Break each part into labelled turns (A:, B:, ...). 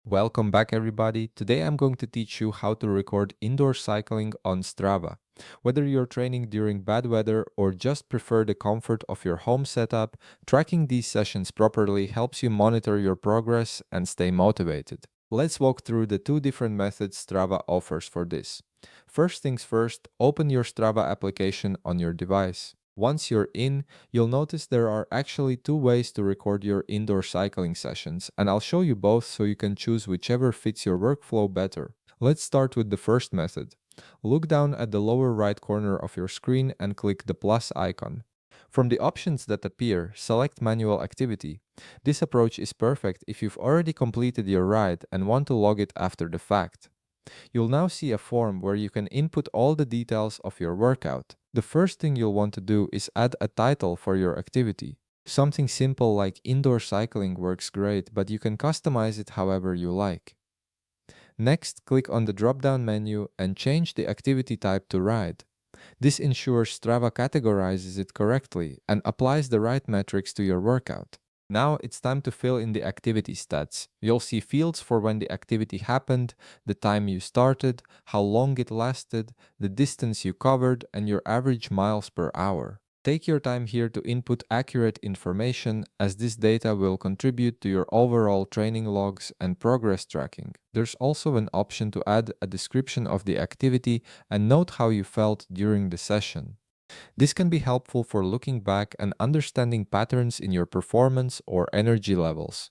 A: Welcome back everybody. Today I'm going to teach you how to record indoor cycling on Strava. Whether you're training during bad weather or just prefer the comfort of your home setup, tracking these sessions properly helps you monitor your progress and stay motivated. Let's walk through the two different methods Strava offers for this. First things first, open your Strava application on your device. Once you're in, you'll notice there are actually two ways to record your indoor cycling sessions, and I'll show you both so you can choose whichever fits your workflow better. Let's start with the first method. Look down at the lower right corner of your screen and click the plus icon. From the options that appear, select Manual Activity. This approach is perfect if you've already completed your ride and want to log it after the fact. You'll now see a form where you can input all the details of your workout. The first thing you'll want to do is add a title for your activity. Something simple like indoor cycling works great, but you can customize it however you like. Next, click on the drop-down menu and change the activity type to ride. This ensures Strava categorizes it correctly and applies the right metrics to your workout. Now it's time to fill in the activity stats. You'll see fields for when the activity happened, the time you started, how long it lasted, the distance you covered, and your average miles per hour. Take your time here to input accurate information, as this data will contribute to your overall training logs and progress tracking. There's also an option to add a description of the activity and note how you felt during the session. This can be helpful for looking back and understanding patterns in your performance or energy levels.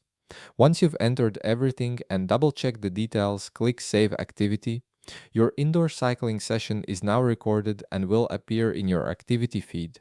A: Once you've entered everything and double-check the details, click Save Activity. Your indoor cycling session is now recorded and will appear in your activity feed.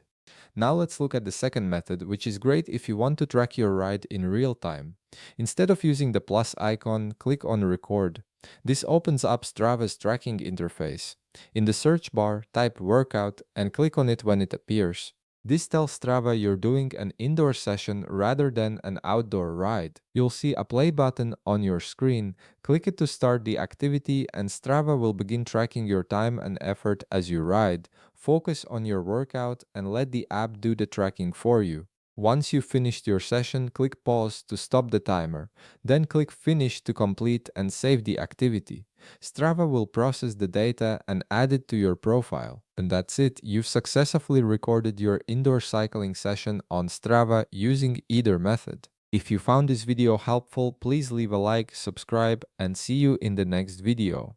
A: Now let's look at the second method, which is great if you want to track your ride in real time. Instead of using the plus icon, click on Record. This opens up Strava's tracking interface. In the search bar, type workout and click on it when it appears. This tells Strava you're doing an indoor session rather than an outdoor ride. You'll see a play button on your screen. Click it to start the activity and Strava will begin tracking your time and effort as you ride. Focus on your workout and let the app do the tracking for you. Once you've finished your session, click pause to stop the timer. Then click finish to complete and save the activity. Strava will process the data and add it to your profile. And that's it, you've successfully recorded your indoor cycling session on Strava using either method. If you found this video helpful, please leave a like, subscribe, and see you in the next video.